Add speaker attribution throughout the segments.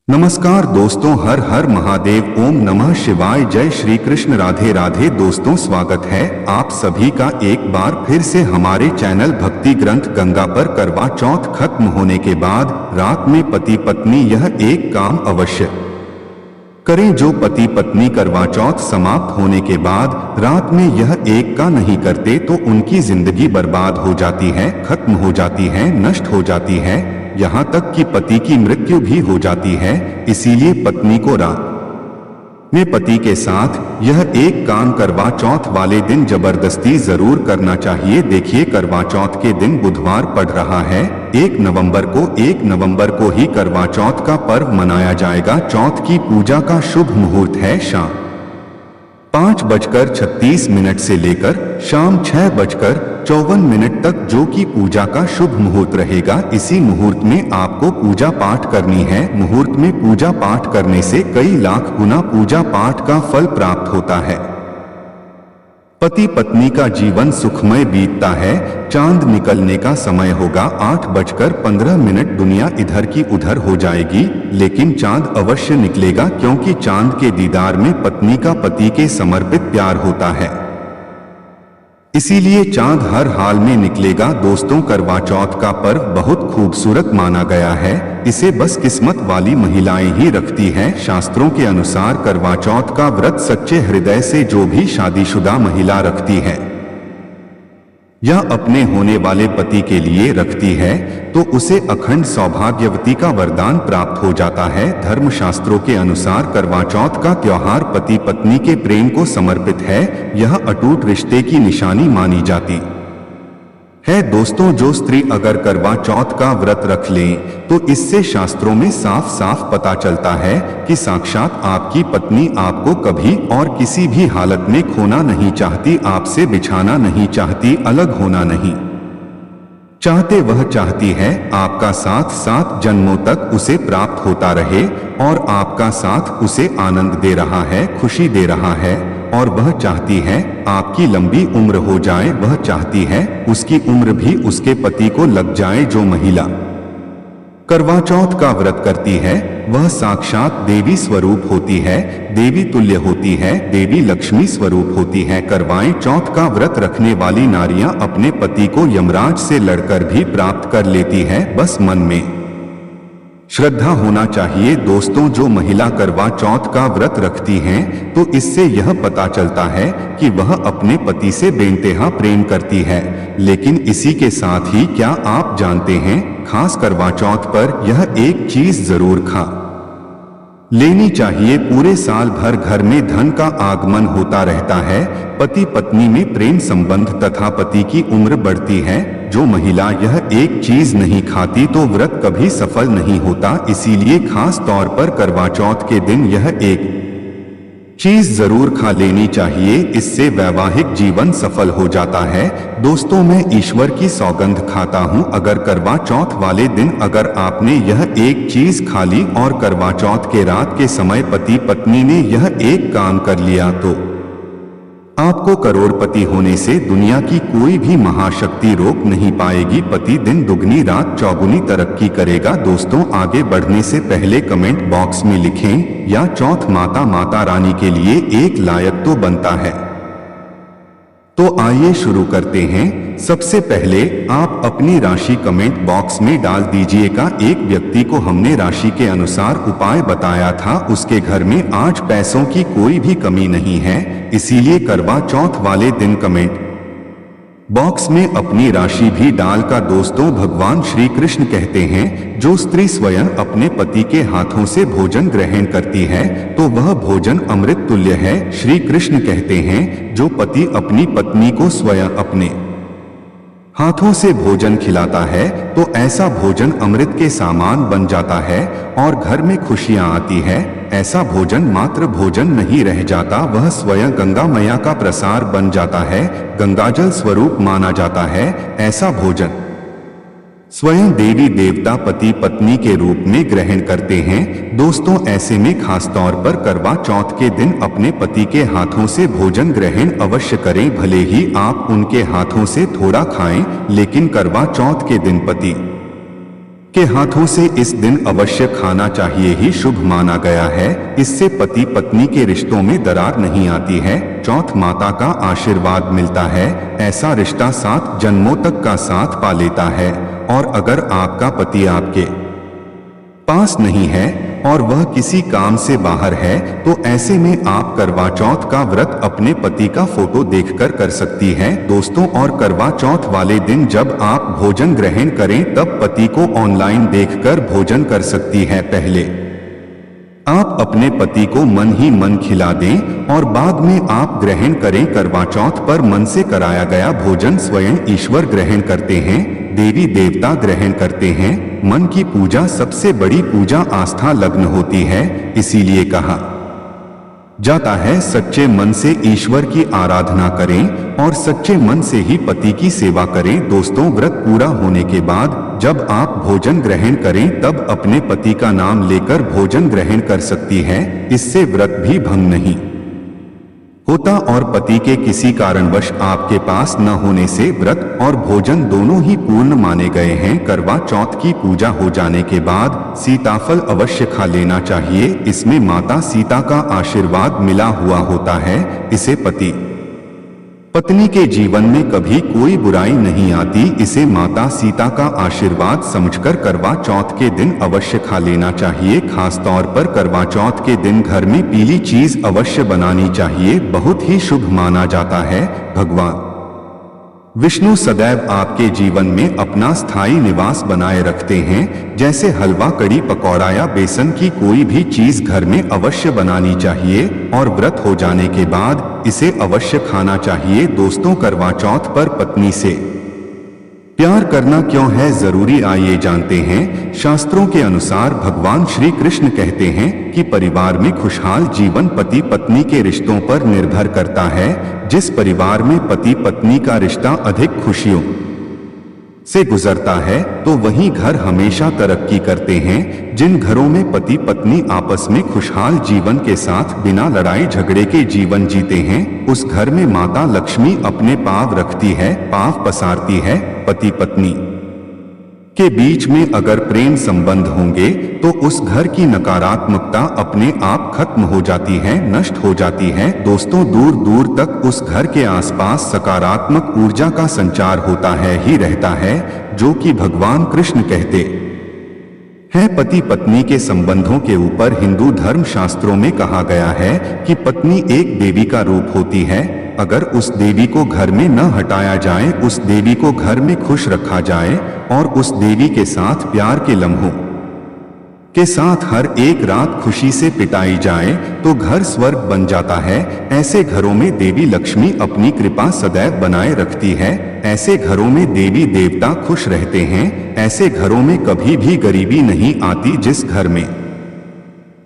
Speaker 1: नमस्कार दोस्तों, हर हर महादेव, ओम नमः शिवाय, जय श्री कृष्ण, राधे राधे। दोस्तों, स्वागत है आप सभी का एक बार फिर से हमारे चैनल भक्ति ग्रंथ गंगा पर। करवा चौथ खत्म होने के बाद रात में पति पत्नी यह एक काम अवश्य करें। जो पति पत्नी करवा चौथ समाप्त होने के बाद रात में यह एक का नहीं करते तो उनकी जिंदगी बर्बाद हो जाती है, खत्म हो जाती है, नष्ट हो जाती है, यहाँ तक कि पति की मृत्यु भी हो जाती है। इसीलिए पत्नी को रात में पति के साथ यह एक काम करवा चौथ वाले दिन जबरदस्ती जरूर करना चाहिए। देखिए, करवा चौथ के दिन बुधवार पड़ रहा है। 1 नवंबर को ही करवा चौथ का पर्व मनाया जाएगा। चौथ की पूजा का शुभ मुहूर्त है शाम 5:36 से लेकर शाम 6:54 तक, जो कि पूजा का शुभ मुहूर्त रहेगा। इसी मुहूर्त में आपको पूजा पाठ करनी है। मुहूर्त में पूजा पाठ करने से कई लाख गुना पूजा पाठ का फल प्राप्त होता है। पति पत्नी का जीवन सुखमय बीतता है। चांद निकलने का समय होगा 8:15। दुनिया इधर की उधर हो जाएगी, लेकिन चांद अवश्य निकलेगा, क्योंकि चांद के दीदार में पत्नी का पति के समर्पित प्यार होता है। इसीलिए चांद हर हाल में निकलेगा। दोस्तों, करवा चौथ का पर्व बहुत खूबसूरत माना गया है। इसे बस किस्मत वाली महिलाएं ही रखती हैं। शास्त्रों के अनुसार करवा चौथ का व्रत सच्चे हृदय से जो भी शादीशुदा महिला रखती है या अपने होने वाले पति के लिए रखती है, तो उसे अखंड सौभाग्यवती का वरदान प्राप्त हो जाता है। धर्मशास्त्रों के अनुसार करवा चौथ का त्योहार पति पत्नी के प्रेम को समर्पित है। यह अटूट रिश्ते की निशानी मानी जाती है। दोस्तों, जो स्त्री अगर करवा चौथ का व्रत रख ले तो इससे शास्त्रों में साफ साफ पता चलता है कि साक्षात आपकी पत्नी आपको कभी और किसी भी हालत में खोना नहीं चाहती, आपसे बिछाना नहीं चाहती, अलग होना नहीं चाहते। वह चाहती है आपका साथ 7 जन्मों तक उसे प्राप्त होता रहे, और आपका साथ उसे आनंद दे रहा है, खुशी दे रहा है, और वह चाहती है आपकी लंबी उम्र हो जाए। वह चाहती है उसकी उम्र भी उसके पति को लग जाए। जो महिला करवा चौथ का व्रत करती है वह साक्षात देवी स्वरूप होती है, देवी तुल्य होती है, देवी लक्ष्मी स्वरूप होती है। करवाएं चौथ का व्रत रखने वाली नारियां अपने पति को यमराज से लड़कर भी प्राप्त कर लेती है। बस मन में श्रद्धा होना चाहिए। दोस्तों, जो महिला करवा चौथ का व्रत रखती हैं तो इससे यह पता चलता है कि वह अपने पति से बेइंतहा प्रेम करती है। लेकिन इसी के साथ ही क्या आप जानते हैं, खास करवा चौथ पर यह एक चीज जरूर खा लेनी चाहिए। पूरे साल भर घर में धन का आगमन होता रहता है, पति पत्नी में प्रेम संबंध तथा पति की उम्र बढ़ती है। जो महिला यह एक चीज नहीं खाती तो व्रत कभी सफल नहीं होता। इसीलिए खास तौर पर करवा चौथ के दिन यह एक चीज जरूर खा लेनी चाहिए। इससे वैवाहिक जीवन सफल हो जाता है। दोस्तों, मैं ईश्वर की सौगंध खाता हूं, अगर करवा चौथ वाले दिन अगर आपने यह एक चीज खा ली और करवा चौथ के रात के समय पति पत्नी ने यह एक काम कर लिया तो आपको करोड़पति होने से दुनिया की कोई भी महाशक्ति रोक नहीं पाएगी। पति दिन दुगनी रात चौगुनी तरक्की करेगा। दोस्तों, आगे बढ़ने से पहले कमेंट बॉक्स में लिखें या चौथ माता रानी के लिए एक लायक तो बनता है। तो आइए शुरू करते हैं। सबसे पहले आप अपनी राशि कमेंट बॉक्स में डाल दीजिएगा। एक व्यक्ति को हमने राशि के अनुसार उपाय बताया था, उसके घर में आज पैसों की कोई भी कमी नहीं है। इसीलिए करवा चौथ वाले दिन कमेंट बॉक्स में अपनी राशि भी डालकर। दोस्तों, भगवान श्री कृष्ण कहते हैं, जो स्त्री स्वयं अपने पति के हाथों से भोजन ग्रहण करती है तो वह भोजन अमृत तुल्य है। श्री कृष्ण कहते हैं, जो पति अपनी पत्नी को स्वयं अपने हाथों से भोजन खिलाता है तो ऐसा भोजन अमृत के समान बन जाता है और घर में खुशियां आती है। ऐसा भोजन मात्र भोजन नहीं रह जाता, वह स्वयं गंगा मैया का प्रसार बन जाता है, गंगाजल स्वरूप माना जाता है। ऐसा भोजन स्वयं देवी देवता पति पत्नी के रूप में ग्रहण करते हैं। दोस्तों, ऐसे में खास तौर पर करवा चौथ के दिन अपने पति के हाथों से भोजन ग्रहण अवश्य करें। भले ही आप उनके हाथों से थोड़ा खाएं, लेकिन करवा चौथ के दिन पति के हाथों से इस दिन अवश्य खाना चाहिए ही शुभ माना गया है। इससे पति पत्नी के रिश्तों में दरार नहीं आती है। चौथ, माता का आशीर्वाद मिलता है। ऐसा रिश्ता 7 जन्मों तक का साथ पा लेता है। और अगर आपका पति आपके पास नहीं है और वह किसी काम से बाहर है तो ऐसे में आप करवा चौथ का व्रत अपने पति का फोटो देखकर कर सकती हैं दोस्तों। और करवा चौथ वाले दिन जब आप भोजन ग्रहण करें तब पति को ऑनलाइन देखकर भोजन कर सकती है। पहले आप अपने पति को मन ही मन खिला दें और बाद में आप ग्रहण करें। करवा चौथ पर मन से कराया गया भोजन स्वयं ईश्वर ग्रहण करते हैं, देवी देवता ग्रहण करते हैं। मन की पूजा सबसे बड़ी पूजा आस्था लग्न होती है। इसीलिए कहा जाता है सच्चे मन से ईश्वर की आराधना करें और सच्चे मन से ही पति की सेवा करें। दोस्तों, व्रत पूरा होने के बाद जब आप भोजन ग्रहण करें तब अपने पति का नाम लेकर भोजन ग्रहण कर सकती हैं। इससे व्रत भी भंग नहीं होता और पति के किसी कारणवश आपके पास न होने से व्रत और भोजन दोनों ही पूर्ण माने गए हैं। करवा चौथ की पूजा हो जाने के बाद सीताफल अवश्य खा लेना चाहिए। इसमें माता सीता का आशीर्वाद मिला हुआ होता है। इसे पति पत्नी के जीवन में कभी कोई बुराई नहीं आती। इसे माता सीता का आशीर्वाद समझकर करवा चौथ के दिन अवश्य खा लेना चाहिए। खास तौर पर करवा चौथ के दिन घर में पीली चीज अवश्य बनानी चाहिए, बहुत ही शुभ माना जाता है। भगवान विष्णु सदैव आपके जीवन में अपना स्थायी निवास बनाए रखते हैं। जैसे हलवा, कड़ी, पकौड़ा या बेसन की कोई भी चीज घर में अवश्य बनानी चाहिए और व्रत हो जाने के बाद इसे अवश्य खाना चाहिए। दोस्तों, करवा चौथ पर पत्नी से प्यार करना क्यों है जरूरी, आइए जानते हैं। शास्त्रों के अनुसार भगवान श्री कृष्ण कहते हैं कि परिवार में खुशहाल जीवन पति पत्नी के रिश्तों पर निर्भर करता है। जिस परिवार में पति पत्नी का रिश्ता अधिक खुशियों से गुजरता है तो वही घर हमेशा तरक्की करते हैं। जिन घरों में पति पत्नी आपस में खुशहाल जीवन के साथ बिना लड़ाई झगड़े के जीवन जीते हैं, उस घर में माता लक्ष्मी अपने पांव रखती है, पांव पसारती है। पति पत्नी के बीच में अगर प्रेम संबंध होंगे तो उस घर की नकारात्मकता अपने आप खत्म हो जाती है, नष्ट हो जाती है। दोस्तों, दूर दूर तक उस घर के आसपास सकारात्मक ऊर्जा का संचार होता है ही रहता है, जो कि भगवान कृष्ण कहते हैं। पति पत्नी के संबंधों के ऊपर हिंदू धर्म शास्त्रों में कहा गया है कि पत्नी एक देवी का रूप होती है। अगर उस देवी को घर में न हटाया जाए, उस देवी को घर में खुश रखा जाए और उस देवी के साथ प्यार के लम्हों के साथ हर एक रात खुशी से बिताई जाए तो घर स्वर्ग बन जाता है। ऐसे घरों में देवी लक्ष्मी अपनी कृपा सदैव बनाए रखती है। ऐसे घरों में देवी देवता खुश रहते हैं। ऐसे घरों में कभी भी गरीबी नहीं आती। जिस घर में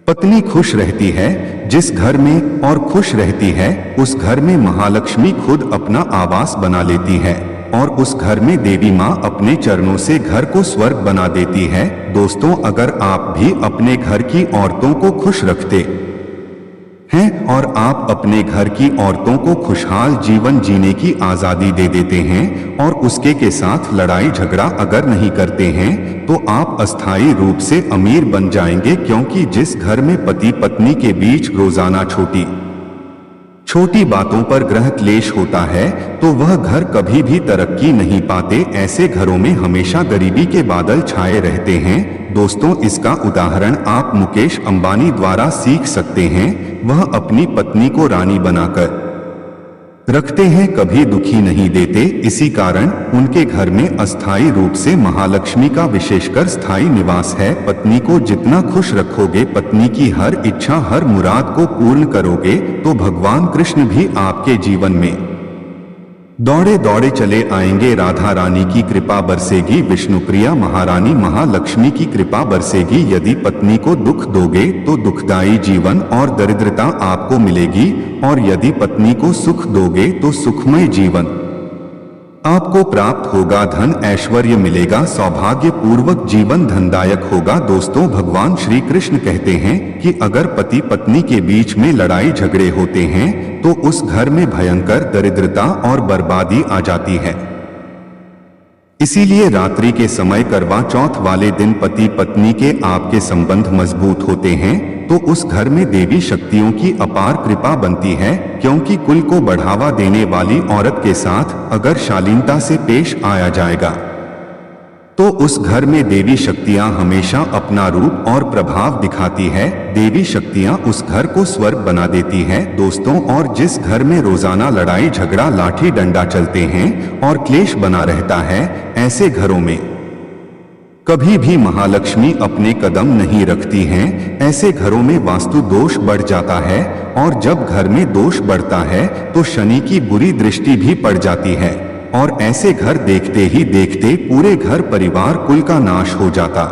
Speaker 1: पत्नी खुश रहती है, जिस घर में और खुश रहती है, उस घर में महालक्ष्मी खुद अपना आवास बना लेती है और उस घर में देवी माँ अपने चरणों से घर को स्वर्ग बना देती है। दोस्तों, अगर आप भी अपने घर की औरतों को खुश रखते हैं और आप अपने घर की औरतों को खुशहाल जीवन जीने की आजादी दे देते हैं और उसके के साथ लड़ाई झगड़ा अगर नहीं करते हैं तो आप अस्थायी रूप से अमीर बन जाएंगे। क्योंकि जिस घर में पति पत्नी के बीच रोजाना छोटी छोटी बातों पर ग्रह क्लेश होता है तो वह घर कभी भी तरक्की नहीं पाते। ऐसे घरों में हमेशा गरीबी के बादल छाए रहते हैं। दोस्तों, इसका उदाहरण आप मुकेश अंबानी द्वारा सीख सकते हैं। वह अपनी पत्नी को रानी बनाकर रखते हैं, कभी दुखी नहीं देते। इसी कारण उनके घर में अस्थायी रूप से महालक्ष्मी का विशेषकर स्थायी निवास है। पत्नी को जितना खुश रखोगे, पत्नी की हर इच्छा हर मुराद को पूर्ण करोगे तो भगवान कृष्ण भी आपके जीवन में दौड़े दौड़े चले आएंगे। राधा रानी की कृपा बरसेगी, विष्णुप्रिया महारानी महालक्ष्मी की कृपा बरसेगी। यदि पत्नी को दुख दोगे तो दुखदायी जीवन और दरिद्रता आपको मिलेगी और यदि पत्नी को सुख दोगे तो सुखमय जीवन आपको प्राप्त होगा। धन ऐश्वर्य मिलेगा, सौभाग्य पूर्वक जीवन धनदायक होगा। दोस्तों, भगवान श्री कृष्ण कहते हैं कि अगर पति पत्नी के बीच में लड़ाई झगड़े होते हैं तो उस घर में भयंकर दरिद्रता और बर्बादी आ जाती है। इसीलिए रात्रि के समय करवा चौथ वाले दिन पति पत्नी के आपके संबंध मजबूत होते हैं तो उस घर में देवी शक्तियों की अपार कृपा बनती है, क्योंकि कुल को बढ़ावा देने वाली औरत के साथ अगर शालीनता से पेश आया जाएगा तो उस घर में देवी शक्तियां हमेशा अपना रूप और प्रभाव दिखाती है। देवी शक्तियां उस घर को स्वर्ग बना देती है दोस्तों। और जिस घर में रोजाना लड़ाई झगड़ा लाठी डंडा चलते हैं और क्लेश बना रहता है, ऐसे घरों में कभी भी महालक्ष्मी अपने कदम नहीं रखती हैं। ऐसे घरों में वास्तु दोष बढ़ जाता है और जब घर में दोष बढ़ता है तो शनि की बुरी दृष्टि भी पड़ जाती है और ऐसे घर देखते ही देखते पूरे घर परिवार कुल का नाश हो जाता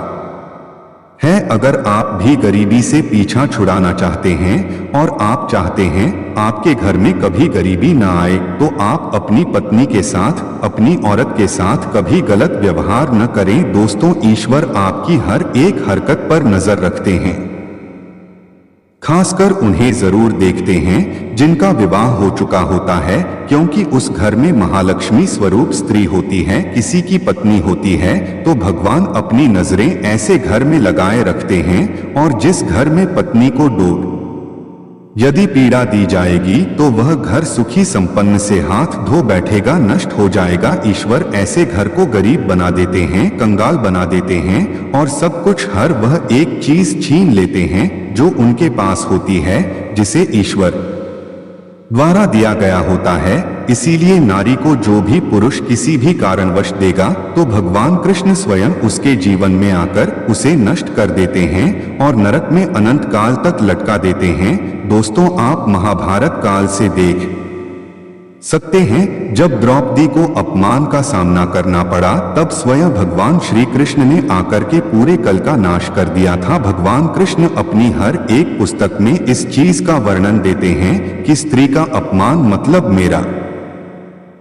Speaker 1: है। अगर आप भी गरीबी से पीछा छुड़ाना चाहते हैं और आप चाहते हैं आपके घर में कभी गरीबी ना आए तो आप अपनी पत्नी के साथ, अपनी औरत के साथ कभी गलत व्यवहार न करें दोस्तों। ईश्वर आपकी हर एक हरकत पर नजर रखते हैं, खासकर उन्हें जरूर देखते हैं जिनका विवाह हो चुका होता है, क्योंकि उस घर में महालक्ष्मी स्वरूप स्त्री होती है, किसी की पत्नी होती है तो भगवान अपनी नजरें ऐसे घर में लगाए रखते हैं। और जिस घर में पत्नी को डोट यदि पीड़ा दी जाएगी तो वह घर सुखी संपन्न से हाथ धो बैठेगा, नष्ट हो जाएगा। ईश्वर ऐसे घर को गरीब बना देते हैं, कंगाल बना देते हैं और सब कुछ हर वह एक चीज छीन लेते हैं जो उनके पास होती है, जिसे ईश्वर द्वारा दिया गया होता है। इसीलिए नारी को जो भी पुरुष किसी भी कारणवश देगा तो भगवान कृष्ण स्वयं उसके जीवन में आकर उसे नष्ट कर देते हैं और नरक में अनंत काल तक लटका देते हैं। दोस्तों, आप महाभारत काल से देख सकते हैं जब द्रौपदी को अपमान का सामना करना पड़ा तब स्वयं भगवान श्री कृष्ण ने आकर के पूरे कल का नाश कर दिया था। भगवान कृष्ण अपनी हर एक पुस्तक में इस चीज का वर्णन देते हैं कि स्त्री का अपमान मतलब मेरा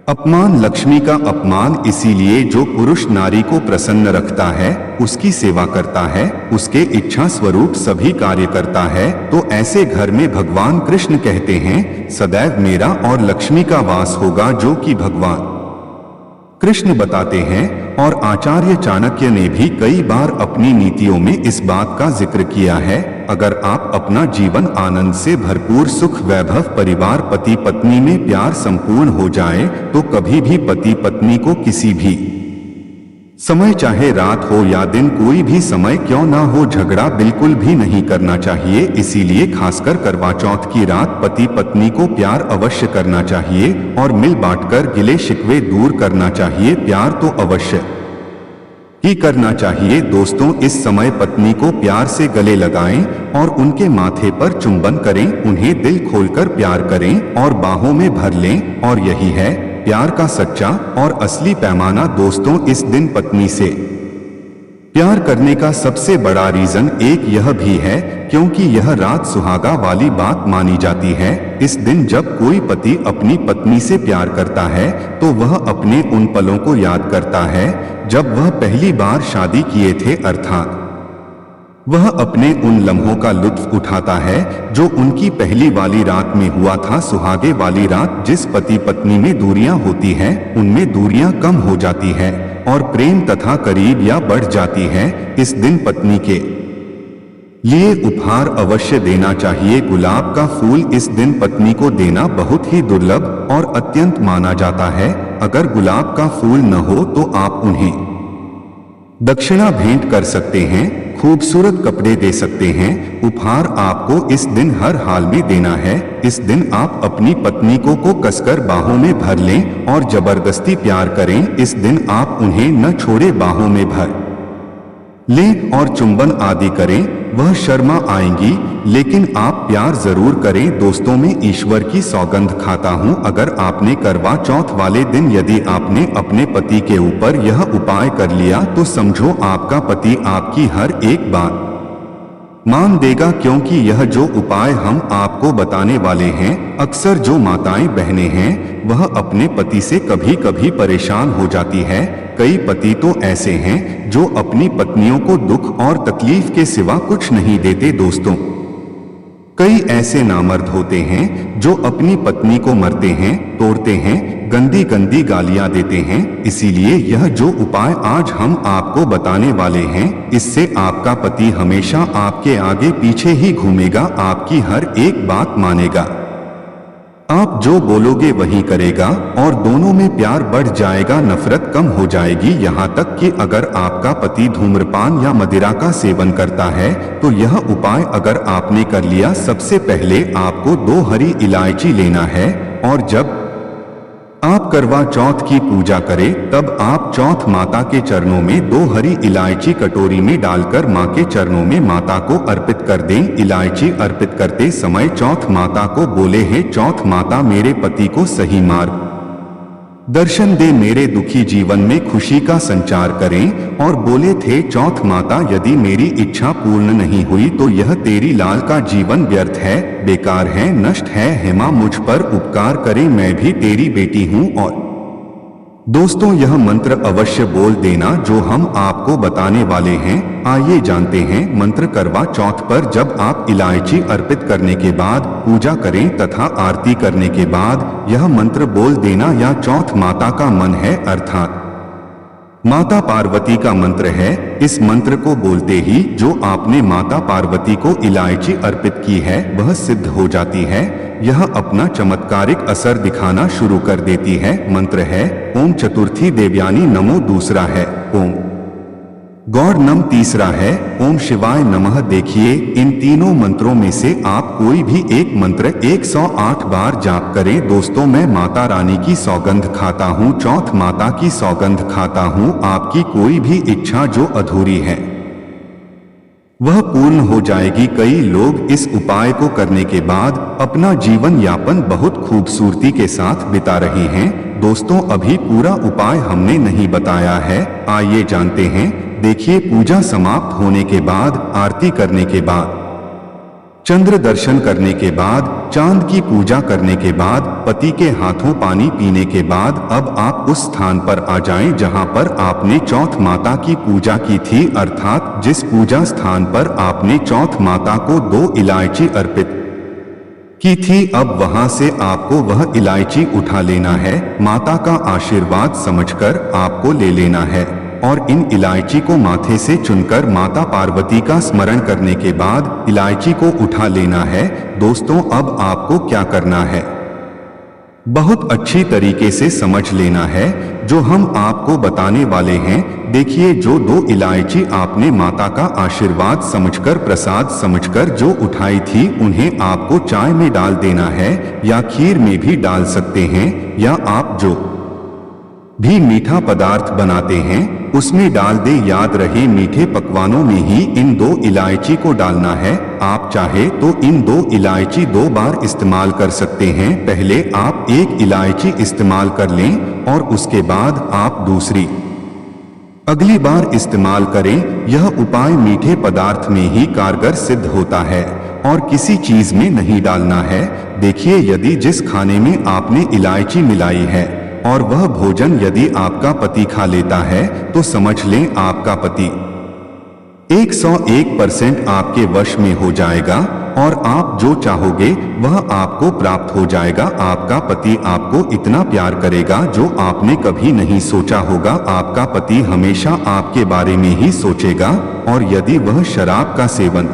Speaker 1: अपमान, लक्ष्मी का अपमान। इसीलिए जो पुरुष नारी को प्रसन्न रखता है, उसकी सेवा करता है, उसके इच्छा स्वरूप सभी कार्य करता है तो ऐसे घर में भगवान कृष्ण कहते हैं सदैव मेरा और लक्ष्मी का वास होगा, जो कि भगवान कृष्ण बताते हैं। और आचार्य चाणक्य ने भी कई बार अपनी नीतियों में इस बात का जिक्र किया है। अगर आप अपना जीवन आनंद से भरपूर, सुख वैभव, परिवार, पति पत्नी में प्यार संपूर्ण हो जाए तो कभी भी पति पत्नी को किसी भी समय, चाहे रात हो या दिन, कोई भी समय क्यों ना हो, झगड़ा बिल्कुल भी नहीं करना चाहिए। इसीलिए खासकर करवा चौथ की रात पति पत्नी को प्यार अवश्य करना चाहिए और मिल बांटकर गिले शिकवे दूर करना चाहिए। प्यार तो अवश्य ही करना चाहिए दोस्तों। इस समय पत्नी को प्यार से गले लगाएं और उनके माथे पर चुंबन करें, उन्हें दिल खोलकर प्यार करें और बाहों में भर लें। और यही है प्यार का सच्चा और असली पैमाना दोस्तों। इस दिन पत्नी से प्यार करने का सबसे बड़ा रीजन एक यह भी है क्योंकि यह रात सुहागा वाली बात मानी जाती है। इस दिन जब कोई पति अपनी पत्नी से प्यार करता है तो वह अपने उन पलों को याद करता है जब वह पहली बार शादी किए थे, अर्थात वह अपने उन लम्हों का लुत्फ उठाता है जो उनकी पहली वाली रात में हुआ था। सुहागे वाली रात जिस पति पत्नी में दूरियां होती हैं उनमें दूरियां कम हो जाती है और प्रेम तथा करीब या बढ़ जाती है। इस दिन पत्नी के लिए उपहार अवश्य देना चाहिए। गुलाब का फूल इस दिन पत्नी को देना बहुत ही दुर्लभ और अत्यंत माना जाता है। अगर गुलाब का फूल न हो तो आप उन्हें दक्षिणा भेंट कर सकते हैं, खूबसूरत कपड़े दे सकते हैं। उपहार आपको इस दिन हर हाल में देना है। इस दिन आप अपनी पत्नी को कसकर बाहों में भर लें और जबरदस्ती प्यार करें। इस दिन आप उन्हें न छोड़े, बाहों में भर लें और चुंबन आदि करें। वह शर्मा आएंगी लेकिन आप प्यार जरूर करें। दोस्तों, मैं ईश्वर की सौगंध खाता हूं, अगर आपने करवा चौथ वाले दिन यदि आपने अपने पति के ऊपर यह उपाय कर लिया तो समझो आपका पति आपकी हर एक बात मान देगा, क्योंकि यह जो उपाय हम आपको बताने वाले हैं, अक्सर जो माताएं बहनें हैं वह अपने पति से कभी कभी परेशान हो जाती है। कई पति तो ऐसे हैं जो अपनी पत्नियों को दुख और तकलीफ के सिवा कुछ नहीं देते। दोस्तों, कई ऐसे नामर्द होते हैं जो अपनी पत्नी को मरते हैं, तोड़ते हैं, गंदी गंदी गालियां देते हैं। इसीलिए यह जो उपाय आज हम आपको बताने वाले हैं, इससे आपका पति हमेशा आपके आगे पीछे ही घूमेगा, आपकी हर एक बात मानेगा, आप जो बोलोगे वही करेगा और दोनों में प्यार बढ़ जाएगा, नफरत कम हो जाएगी। यहाँ तक कि अगर आपका पति धूम्रपान या मदिरा का सेवन करता है तो यह उपाय अगर आपने कर लिया, सबसे पहले आपको 2 हरी इलायची लेना है और जब आप करवा चौथ की पूजा करें तब आप चौथ माता के चरणों में 2 हरी इलायची कटोरी में डालकर मां के चरणों में माता को अर्पित कर दें। इलायची अर्पित करते समय चौथ माता को बोले हैं, चौथ माता मेरे पति को सही मार्ग दर्शन दे, मेरे दुखी जीवन में खुशी का संचार करें। और बोले थे, चौथ माता यदि मेरी इच्छा पूर्ण नहीं हुई तो यह तेरी लाल का जीवन व्यर्थ है, बेकार है, नष्ट है। हेमा मुझ पर उपकार करे, मैं भी तेरी बेटी हूँ। और दोस्तों यह मंत्र अवश्य बोल देना जो हम आपको बताने वाले हैं। आइए जानते हैं मंत्र। करवा चौथ पर जब आप इलायची अर्पित करने के बाद पूजा करें तथा आरती करने के बाद यह मंत्र बोल देना। या चौथ माता का मन है, अर्थात माता पार्वती का मंत्र है। इस मंत्र को बोलते ही जो आपने माता पार्वती को इलायची अर्पित की है वह सिद्ध हो जाती है। यह अपना चमत्कारिक असर दिखाना शुरू कर देती है। मंत्र है ओम चतुर्थी देवयानी नमो, दूसरा है ओम गौर नम, तीसरा है ओम शिवाय नमः। देखिए इन तीनों मंत्रों में से आप कोई भी एक मंत्र 108 बार जाप करें। दोस्तों मैं माता रानी की सौगंध खाता हूँ, चौथ माता की सौगंध खाता हूँ, आपकी कोई भी इच्छा जो अधूरी है वह पूर्ण हो जाएगी। कई लोग इस उपाय को करने के बाद अपना जीवन यापन बहुत खूबसूरती के साथ बिता रहे हैं। दोस्तों अभी पूरा उपाय हमने नहीं बताया है, आइए जानते हैं। देखिए पूजा समाप्त होने के बाद, आरती करने के बाद, चंद्र दर्शन करने के बाद, चांद की पूजा करने के बाद, पति के हाथों पानी पीने के बाद अब आप उस स्थान पर आ जाएं जहां पर आपने चौथ माता की पूजा की थी, अर्थात जिस पूजा स्थान पर आपने चौथ माता को 2 इलायची अर्पित की थी। अब वहां से आपको वह इलायची उठा लेना है, माता का आशीर्वाद समझकर आपको ले लेना है और इन इलायची को माथे से चुनकर माता पार्वती का स्मरण करने के बाद इलायची को उठा लेना है। दोस्तों अब आपको क्या करना है, बहुत अच्छी तरीके से समझ लेना है जो हम आपको बताने वाले हैं। देखिए जो 2 इलायची आपने माता का आशीर्वाद समझकर, प्रसाद समझकर जो उठाई थी, उन्हें आपको चाय में डाल देना है या खीर में भी डाल सकते हैं, या आप जो भी मीठा पदार्थ बनाते हैं उसमें डाल दे। याद रहे मीठे पकवानों में ही इन 2 इलायची को डालना है। आप चाहे तो इन 2 इलायची 2 बार इस्तेमाल कर सकते हैं। पहले आप 1 इलायची इस्तेमाल कर लें और उसके बाद आप दूसरी अगली बार इस्तेमाल करें। यह उपाय मीठे पदार्थ में ही कारगर सिद्ध होता है और किसी चीज में नहीं डालना है। देखिए यदि जिस खाने में आपने इलायची मिलाई है और वह भोजन यदि आपका पति खा लेता है तो समझ लें आपका पति 101% आपके वश में हो जाएगा और आप जो चाहोगे वह आपको प्राप्त हो जाएगा। आपका पति आपको इतना प्यार करेगा जो आपने कभी नहीं सोचा होगा। आपका पति हमेशा आपके बारे में ही सोचेगा और यदि वह शराब का सेवन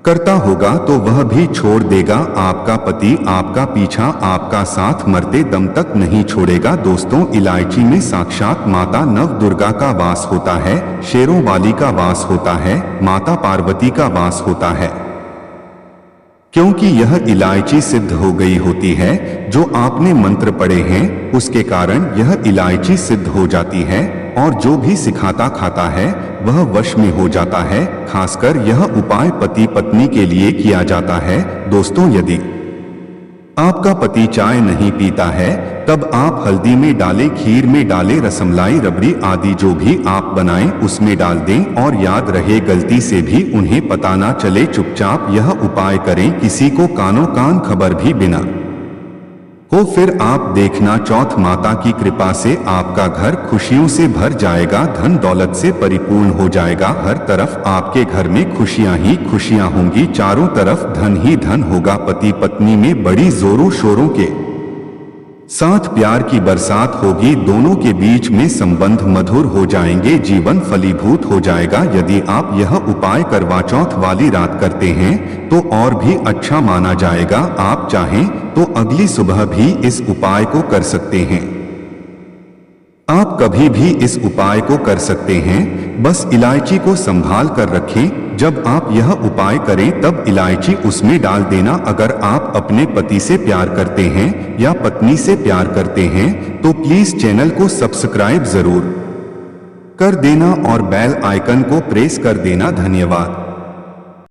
Speaker 1: करता होगा तो वह भी छोड़ देगा। आपका पति आपका पीछा, आपका साथ मरते दम तक नहीं छोड़ेगा। दोस्तों इलायची में साक्षात माता नव दुर्गा का वास होता है, शेरों वाली का वास होता है, माता पार्वती का वास होता है। क्योंकि यह इलायची सिद्ध हो गई होती है, जो आपने मंत्र पढ़े हैं उसके कारण यह इलायची सिद्ध हो जाती है और जो भी सिखाता खाता है वह वश में हो जाता है। खासकर यह उपाय पति पत्नी के लिए किया जाता है। दोस्तों यदि आपका पति चाय नहीं पीता है तब आप हल्दी में डालें, खीर में डालें, रसमलाई, रबड़ी आदि जो भी आप बनाएं उसमें डाल दें और याद रहे गलती से भी उन्हें पता ना चले। चुपचाप यह उपाय करें, किसी को कानों कान खबर भी बिना हो। फिर आप देखना चौथ माता की कृपा से आपका घर खुशियों से भर जाएगा, धन दौलत से परिपूर्ण हो जाएगा। हर तरफ आपके घर में खुशियां ही खुशियां होंगी, चारों तरफ धन ही धन होगा। पति पत्नी में बड़ी जोरों शोरों के साथ प्यार की बरसात होगी, दोनों के बीच में संबंध मधुर हो जाएंगे, जीवन फलीभूत हो जाएगा। यदि आप यह उपाय करवा चौथ वाली रात करते हैं तो और भी अच्छा माना जाएगा। आप चाहें तो अगली सुबह भी इस उपाय को कर सकते हैं। आप कभी भी इस उपाय को कर सकते हैं, बस इलायची को संभाल कर रखें। जब आप यह उपाय करें तब इलायची उसमें डाल देना। अगर आप अपने पति से प्यार करते हैं या पत्नी से प्यार करते हैं तो प्लीज चैनल को सब्सक्राइब जरूर कर देना और बेल आइकन को प्रेस कर देना। धन्यवाद।